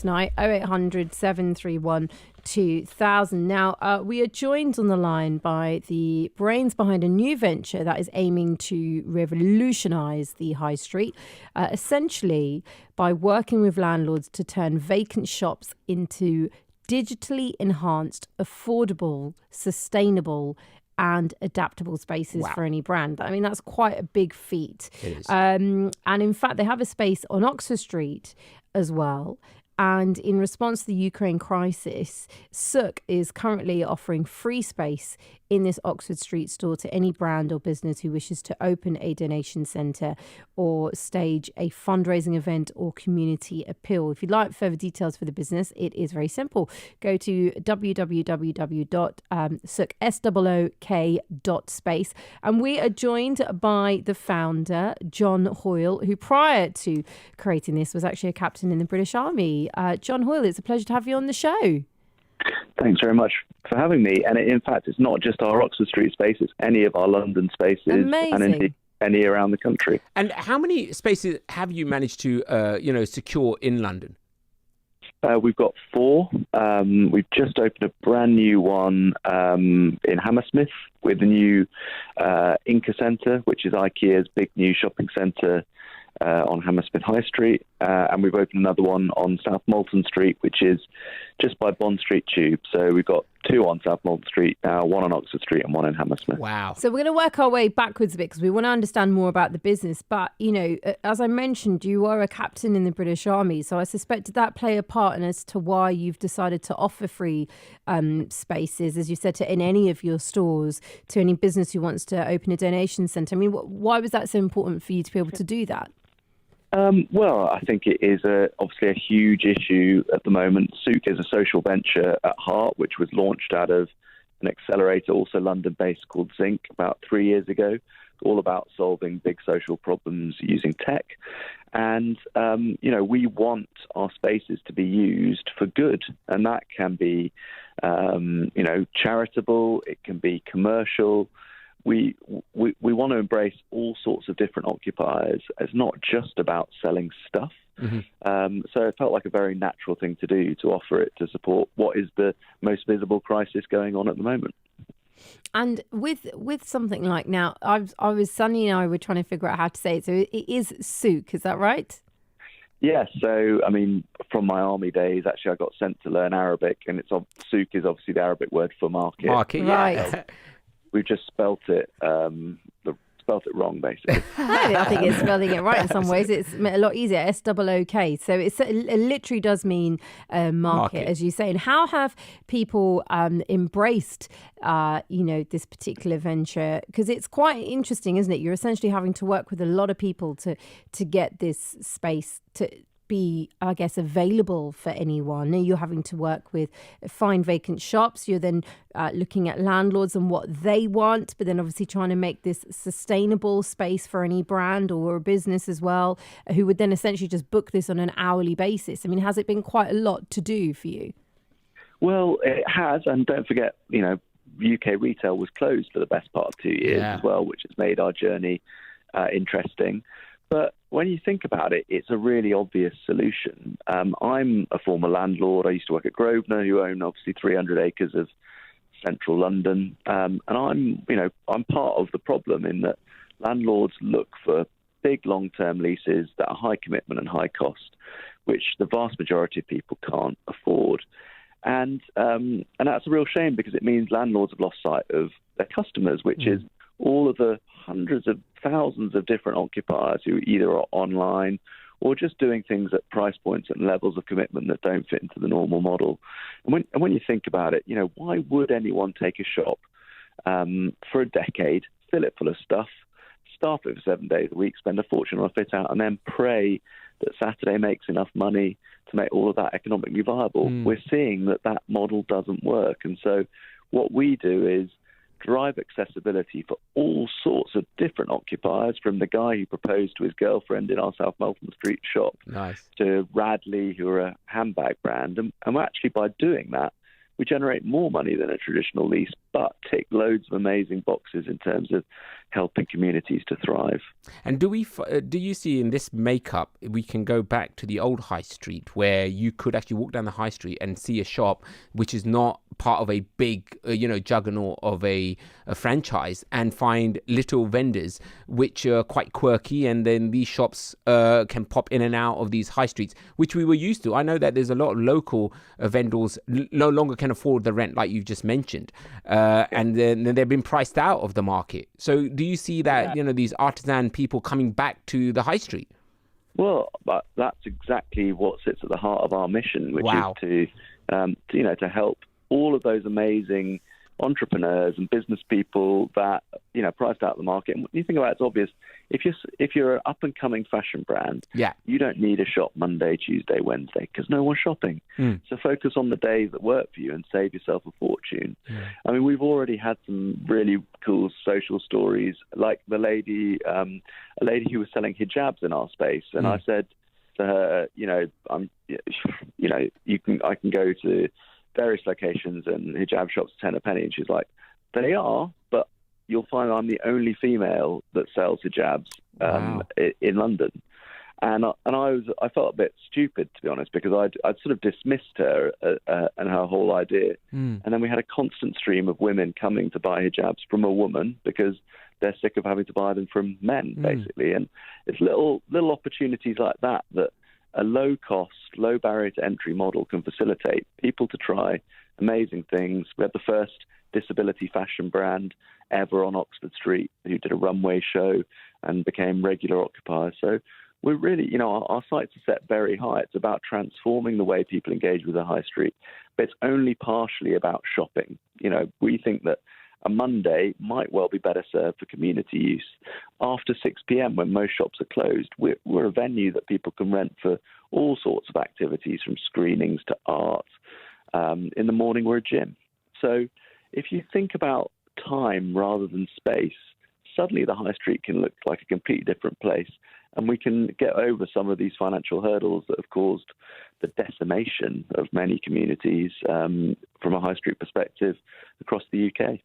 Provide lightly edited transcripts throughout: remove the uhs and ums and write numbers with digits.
tonight, 0800 731 2000. Now, we are joined on the line by the brains behind a new venture that is aiming to revolutionise the high street, essentially by working with landlords to turn vacant shops into digitally enhanced, affordable, sustainable and adaptable spaces for any brand. I mean, that's quite a big feat. It is. And in fact, they have a space on Oxford Street as well. And in response to the Ukraine crisis, Sook is currently offering free space in this Oxford Street store to any brand or business who wishes to open a donation centre or stage a fundraising event or community appeal. If you'd like further details for the business, it is very simple. Go to www.sook.space. And we are joined by the founder, John Hoyle, who prior to creating this was actually a captain in the British Army. John Hoyle, it's a pleasure to have you on the show. Thanks very much for having me. And in fact, it's not just our Oxford Street space, it's any of our London spaces. Amazing. And indeed any around the country. And how many spaces have you managed to, secure in London? We've got 4. We've just opened a brand new one in Hammersmith with the new Inca Centre, which is IKEA's big new shopping centre on Hammersmith High Street. And we've opened another one on South Molton Street, which is just by Bond Street Tube. So we've got 2 on South Molton Street now, 1 on Oxford Street and 1 in Hammersmith. Wow. So we're going to work our way backwards a bit because we want to understand more about the business. But, you know, as I mentioned, you are a captain in the British Army. So I suspect did that play a part in as to why you've decided to offer free spaces, as you said, in any of your stores to any business who wants to open a donation centre? I mean, why was that so important for you to be able to do that? Well, I think it is obviously a huge issue at the moment. Sook is a social venture at heart, which was launched out of an accelerator, also London-based, called Zinc about 3 years ago. All about solving big social problems using tech. And, we want our spaces to be used for good. And that can be, charitable, it can be commercial. We want to embrace all sorts of different occupiers. It's not just about selling stuff. Mm-hmm. So it felt like a very natural thing to do, to offer it to support what is the most visible crisis going on at the moment. And with something like now, Sunny and I were trying to figure out how to say it. So it is Sook, is that right? Yes. So, I mean, from my army days, actually, I got sent to learn Arabic, and Sook is obviously the Arabic word for market. Market, yeah. Right. We've just spelt it wrong, basically. I think it's spelling it right in some ways. It's a lot easier, SOOK. So it literally does mean market, as you say. And how have people embraced, this particular venture? Because it's quite interesting, isn't it? You're essentially having to work with a lot of people to get this space to be, I guess, available for anyone. You're having to work with find vacant shops. You're then looking at landlords and what they want, but then obviously trying to make this sustainable space for any brand or a business as well, who would then essentially just book this on an hourly basis. I mean, has it been quite a lot to do for you? Well, it has. And don't forget, UK retail was closed for the best part of 2 years as well, which has made our journey interesting. But when you think about it, it's a really obvious solution. I'm a former landlord. I used to work at Grosvenor, who own obviously 300 acres of central London. And I'm part of the problem in that landlords look for big long-term leases that are high commitment and high cost, which the vast majority of people can't afford. And that's a real shame, because it means landlords have lost sight of their customers, which is all of the hundreds of thousands of different occupiers who either are online or just doing things at price points and levels of commitment that don't fit into the normal model. And when you think about it, why would anyone take a shop for a decade, fill it full of stuff, staff it for 7 days a week, spend a fortune on a fit out, and then pray that Saturday makes enough money to make all of that economically viable? We're seeing that model doesn't work. And so what we do is drive accessibility for all sorts of different occupiers, from the guy who proposed to his girlfriend in our South Molton Street shop to Radley, who are a handbag brand. And actually, by doing that, we generate more money than a traditional lease but tick loads of amazing boxes in terms of helping communities to thrive. And do you see in this makeup, we can go back to the old high street where you could actually walk down the high street and see a shop which is not part of a big, juggernaut of a franchise, and find little vendors which are quite quirky, and then these shops can pop in and out of these high streets, which we were used to. I know that there's a lot of local vendors no longer can afford the rent, like you've just mentioned, and then they've been priced out of the market. So do you see that, these artisan people coming back to the high street? Well, that's exactly what sits at the heart of our mission, which is to help all of those amazing entrepreneurs and business people that, priced out the market. And when you think about it, it's obvious. If you're an up-and-coming fashion brand, you don't need a shop Monday, Tuesday, Wednesday, because no one's shopping. So focus on the days that work for you and save yourself a fortune. I mean, we've already had some really cool social stories, like a lady who was selling hijabs in our space, and I said to her, I can go to various locations and hijab shops 10 a penny, and she's like, they are, but you'll find I'm the only female that sells hijabs in London. And I felt a bit stupid, to be honest, because I'd sort of dismissed her and her whole idea. And then we had a constant stream of women coming to buy hijabs from a woman because they're sick of having to buy them from men, basically. And it's little opportunities like that a low-cost, low-barrier-to-entry model can facilitate people to try amazing things. We had the first disability fashion brand ever on Oxford Street who did a runway show and became regular occupiers. So we're really, our sights are set very high. It's about transforming the way people engage with the high street, but it's only partially about shopping. We think that a Monday might well be better served for community use. After 6 p.m, when most shops are closed, we're a venue that people can rent for all sorts of activities, from screenings to art. In the morning, we're a gym. So if you think about time rather than space, suddenly the high street can look like a completely different place, and we can get over some of these financial hurdles that have caused the decimation of many communities from a high street perspective across the UK.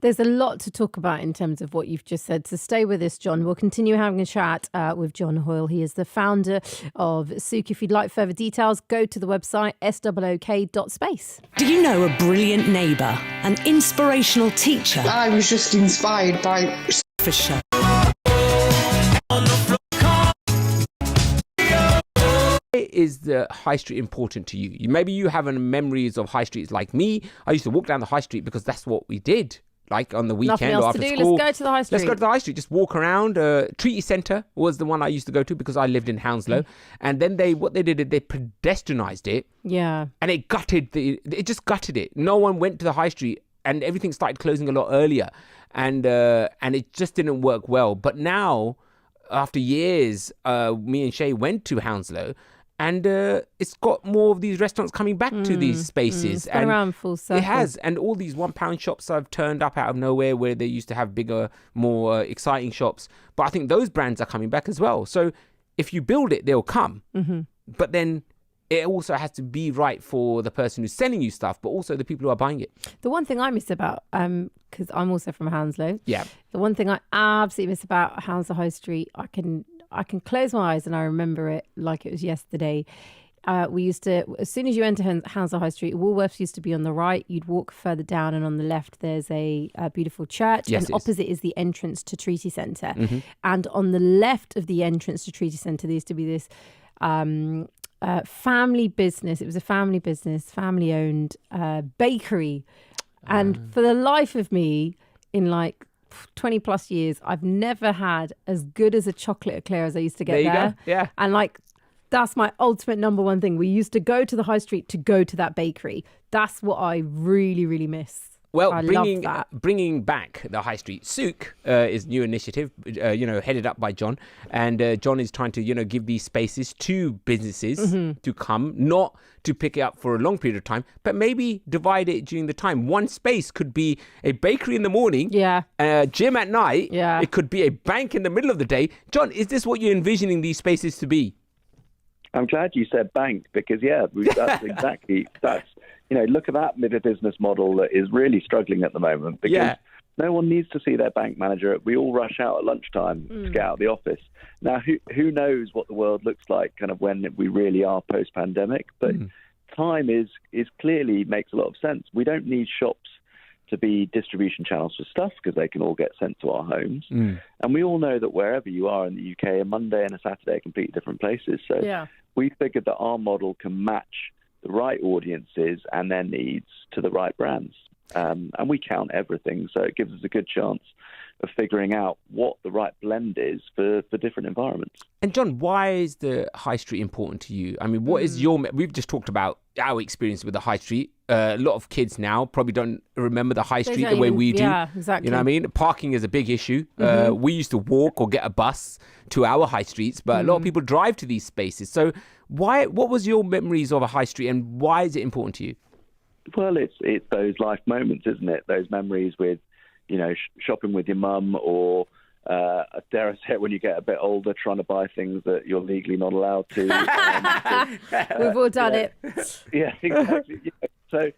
There's a lot to talk about in terms of what you've just said, so stay with us, John. We'll continue having a chat with John Hoyle. He is the founder of Sook. If you'd like further details, go to the website sook.space. Do you know a brilliant neighbour, an inspirational teacher? I was just inspired by For sure. Is the high street important to you? Maybe you have memories of high streets like me. I used to walk down the high street because that's what we did, like on the weekend or after school. Let's go to the high street. Let's go to the high street. Just walk around. Treaty Centre was the one I used to go to because I lived in Hounslow. And then they pedestrianised it. Yeah. And it just gutted it. No one went to the high street, and everything started closing a lot earlier. And it just didn't work well. But now, after years, me and Shay went to Hounslow, and it's got more of these restaurants coming back to these spaces. It's gone around full circle. It has. And all these £1 shops have turned up out of nowhere, where they used to have bigger, more exciting shops. But I think those brands are coming back as well. So if you build it, they'll come. But then it also has to be right for the person who's selling you stuff, but also the people who are buying it. The one thing I miss about, because I'm also from Hounslow. Yeah. The one thing I absolutely miss about Hounslow High Street, I can close my eyes and I remember it like it was yesterday. We used to, as soon as you enter Hounslow High Street, Woolworths used to be on the right. You'd walk further down, and on the left there's a beautiful church. Yes, and opposite is the entrance to Treaty Centre. And on the left of the entrance to Treaty Centre, there used to be this family business. It was a family business, family owned bakery. And for the life of me, in like 20 plus years, I've never had as good as a chocolate eclair as I used to get there. Go. Yeah. And like, that's my ultimate number one thing. We used to go to the high street to go to that bakery. That's what I really, really miss. Well, I love that. bringing back the high street. Sook is a new initiative, headed up by John. And John is trying to, give these spaces to businesses to come, not to pick it up for a long period of time, but maybe divide it during the time. One space could be a bakery in the morning, a gym at night. It could be a bank in the middle of the day. John, is this what you're envisioning these spaces to be? I'm glad you said bank, because that's look at that business model that is really struggling at the moment because no one needs to see their bank manager. We all rush out at lunchtime to get out of the office. Now, who knows what the world looks like kind of when we really are post-pandemic, but time is clearly makes a lot of sense. We don't need shops to be distribution channels for stuff because they can all get sent to our homes. And we all know that wherever you are in the UK, a Monday and a Saturday are completely different places. So we figured that our model can match the right audiences and their needs to the right brands. And we count everything, so it gives us a good chance of figuring out what the right blend is for different environments. And John, why is the high street important to you? I mean, what is we've just talked about our experience with the high street. A lot of kids now probably don't remember the high street the way we do. Yeah, exactly. You know what I mean? Parking is a big issue. We used to walk or get a bus to our high streets, but a lot of people drive to these spaces. So what was your memories of a high street and why is it important to you? Well, it's those life moments, isn't it? Those memories with, shopping with your mum or, dare I say it, when you get a bit older, trying to buy things that you're legally not allowed to. We've all done it. Yeah, exactly. Yeah. So,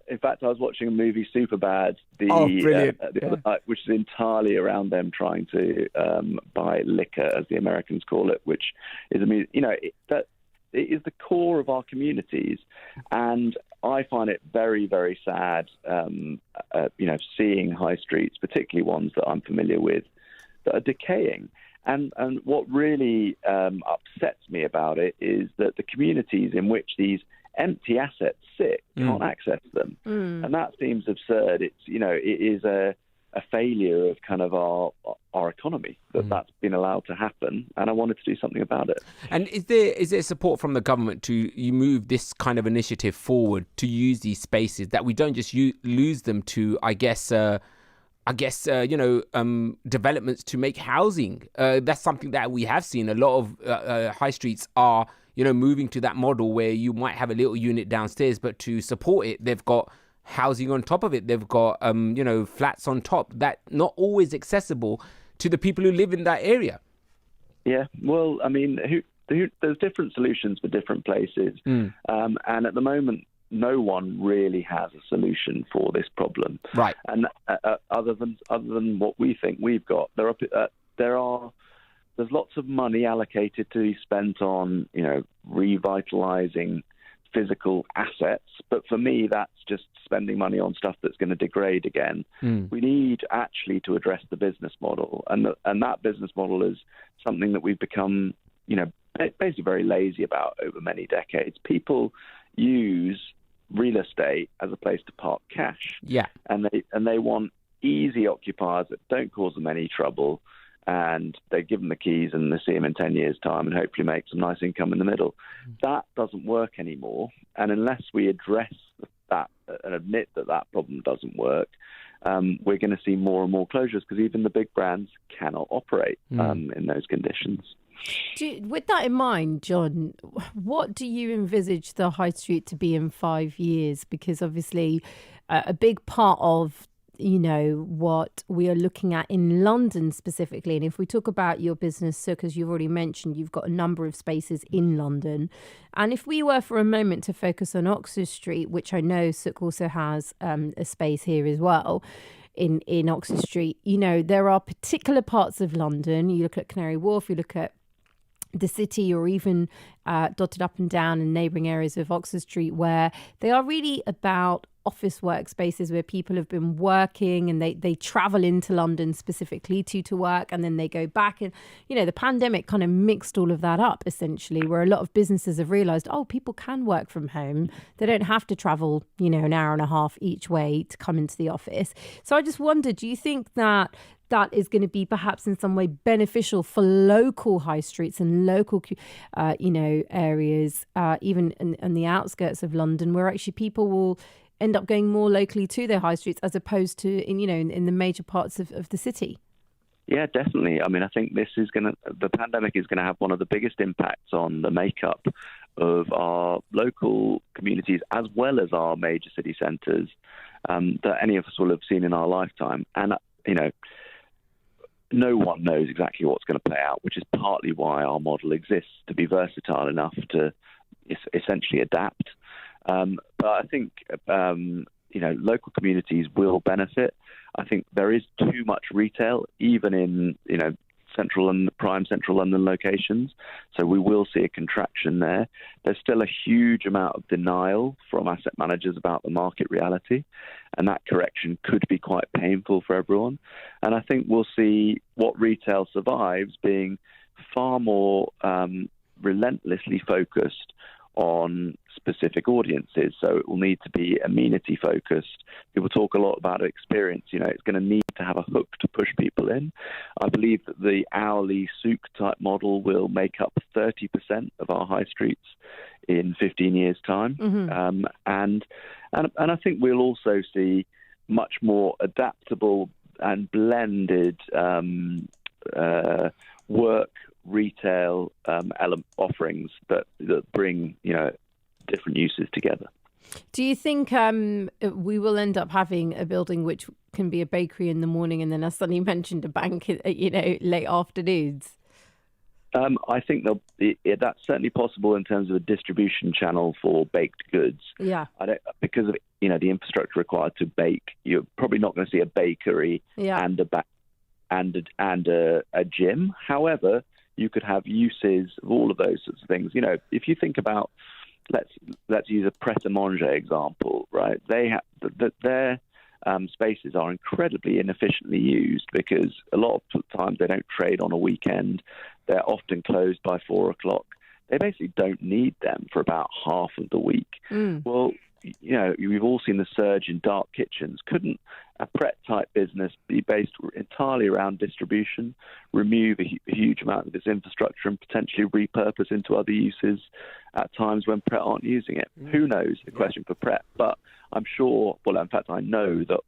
in fact, I was watching a movie, Superbad, the other night, which is entirely around them trying to buy liquor, as the Americans call it, which is it is the core of our communities, and I find it very, very sad, seeing high streets, particularly ones that I'm familiar with, that are decaying. And what really upsets me about it is that the communities in which these empty assets sit can't access them, and that seems absurd. It is a failure of kind of our economy that's been allowed to happen, and I wanted to do something about it. And is there support from the government to move this kind of initiative forward to use these spaces, that we don't just lose them to developments to make housing? That's something that we have seen. A lot of high streets are moving to that model where you might have a little unit downstairs, but to support it, they've got housing on top of it. They've got, flats on top that not always accessible to the people who live in that area. Yeah, well, I mean, there's different solutions for different places. And at the moment, no one really has a solution for this problem. Right. And other than what we think we've got, there's lots of money allocated to be spent on, revitalizing physical assets, but for me that's just spending money on stuff that's going to degrade again. We need actually to address the business model, and that business model is something that we've become basically very lazy about over many decades. People use real estate as a place to park cash, and they want easy occupiers that don't cause them any trouble, and they give them the keys and they see them in 10 years' time and hopefully make some nice income in the middle. That doesn't work anymore. And unless we address that and admit that problem doesn't work, we're going to see more and more closures, because even the big brands cannot operate in those conditions. With that in mind, John, what do you envisage the high street to be in 5 years? Because obviously a big part of what we are looking at in London specifically. And if we talk about your business, Sook, as you've already mentioned, you've got a number of spaces in London. And if we were for a moment to focus on Oxford Street, which I know Sook also has a space here as well, in Oxford Street, there are particular parts of London. You look at Canary Wharf, you look at the city, or even dotted up and down in neighbouring areas of Oxford Street, where they are really about office workspaces where people have been working, and they travel into London specifically to work, and then they go back. And the pandemic kind of mixed all of that up, essentially, where a lot of businesses have realised, people can work from home. They don't have to travel an hour and a half each way to come into the office. So I just wondered, do you think that is going to be perhaps in some way beneficial for local high streets and local, areas, even in the outskirts of London, where actually people will end up going more locally to their high streets as opposed to in the major parts of the city? Yeah, definitely. I mean, I think the pandemic is going to have one of the biggest impacts on the makeup of our local communities as well as our major city centres that any of us will have seen in our lifetime. And, no one knows exactly what's going to play out, which is partly why our model exists, to be versatile enough to essentially adapt. But I think, local communities will benefit. I think there is too much retail, even in, central and prime central London locations. So we will see a contraction there. There's still a huge amount of denial from asset managers about the market reality, and that correction could be quite painful for everyone. And I think we'll see what retail survives being far more relentlessly focused on specific audiences. So it will need to be amenity focused. People talk a lot about experience. It's going to need to have a hook to push people in. I believe that the hourly Sook type model will make up 30% of our high streets in 15 years' time. Mm-hmm. And I think we'll also see much more adaptable and blended work retail offerings that bring different uses together. Do you think we will end up having a building which can be a bakery in the morning and then, as Sonny mentioned, a bank late afternoons? I think that's certainly possible in terms of a distribution channel for baked goods. Yeah. Because of the infrastructure required to bake, you're probably not going to see a bakery and a gym. However, you could have uses of all of those sorts of things. If you think about, let's use a pret-a-manger example, right? They have their spaces are incredibly inefficiently used because a lot of times they don't trade on a weekend. They're often closed by 4 o'clock. They basically don't need them for about half of the week. Well, we've all seen the surge in dark kitchens. Couldn't a Pret-type business be based entirely around distribution, remove a huge amount of its infrastructure and potentially repurpose into other uses at times when Pret aren't using it? Who knows, the question for Pret. But I'm sure, in fact, I know that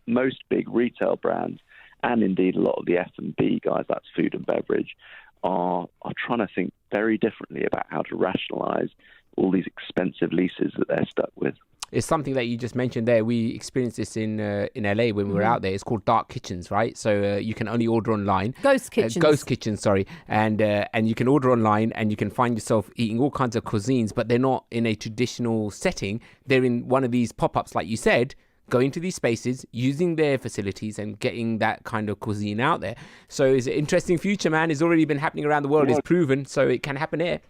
most big retail brands and indeed a lot of the F&B guys, that's food and beverage, are trying to think very differently about how to rationalise all these expensive leases that they're stuck with. It's something that you just mentioned there. We experienced this in LA when we were out there. It's called dark kitchens, right? So you can only order online. Ghost kitchens, sorry. And you can order online and you can find yourself eating all kinds of cuisines, but they're not in a traditional setting. They're in one of these pop-ups, like you said, going to these spaces, using their facilities and getting that kind of cuisine out there. So it's an interesting future, man. It's already been happening around the world. It's proven, so it can happen here.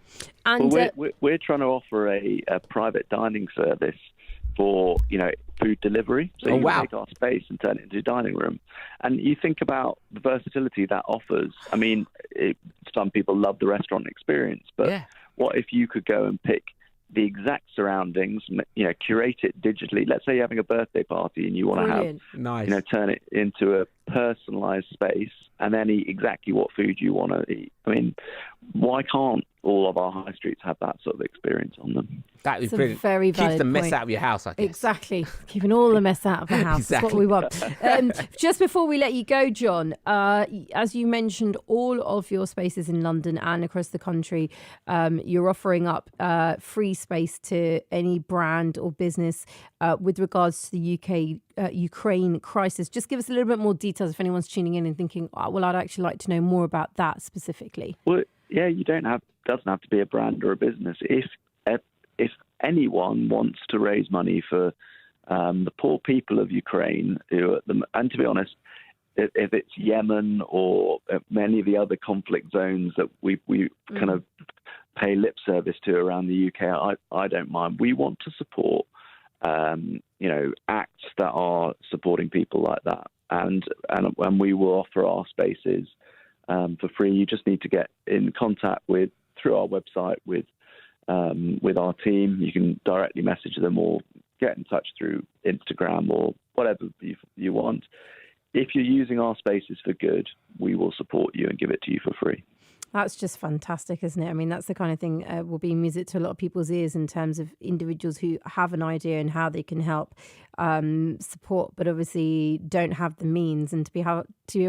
And we're trying to offer a private dining service for food delivery. So you can take our space and turn it into a dining room. And you think about the versatility that offers. I mean, some people love the restaurant experience, but what if you could go and pick the exact surroundings, curate it digitally. Let's say you're having a birthday party and you want to have, turn it into a personalized space and then eat exactly what food you want to eat. I mean, why can't all of our high streets have that sort of experience on them? That is brilliant. Very valid Keeps the mess point. Out of your house, I guess. Exactly. Keeping all the mess out of the house. Exactly. That's what we want. Just before we let you go, John, as you mentioned, all of your spaces in London and across the country, you're offering up free space to any brand or business with regards to the Ukraine crisis. Just give us a little bit more details if anyone's tuning in and thinking, I'd actually like to know more about that specifically. Well, yeah, doesn't have to be a brand or a business. If anyone wants to raise money for the poor people of Ukraine, and to be honest, if it's Yemen or many of the other conflict zones that we kind of pay lip service to around the UK, I don't mind. We want to support acts that are supporting people like that, and we will offer our spaces for free. You just need to get in contact through our website with our team. You can directly message them or get in touch through Instagram or whatever you want. If you're using our spaces for good, we will support you and give it to you for free. That's just fantastic, isn't it? I mean, that's the kind of thing will be music to a lot of people's ears in terms of individuals who have an idea and how they can help support, but obviously don't have the means. And to be able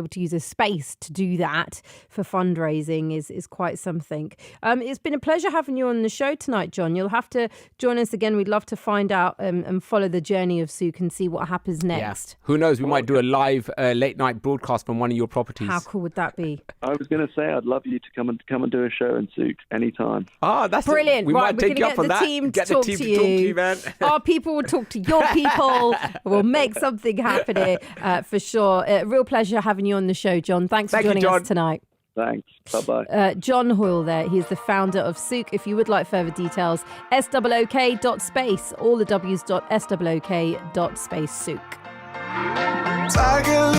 to use a space to do that for fundraising is quite something. It's been a pleasure having you on the show tonight, John. You'll have to join us again. We'd love to find out and follow the journey of Sook and see what happens next. Yeah. Who knows? We might do a live late night broadcast from one of your properties. How cool would that be? I was going to say, I'd love you to Come and do a show in Sook anytime. Oh, that's brilliant. We right, might we're take going you to up get on the that. team Get to the talk team to to talk to you. you, man. Our people will talk to your people. We'll make something happen here for sure. Real pleasure having you on the show, John. Thanks for joining us tonight. Thanks. Bye-bye. John Hoyle there. He's the founder of Sook. If you would like further details, SOOK.space, all the W's.SOOK.space, Sook.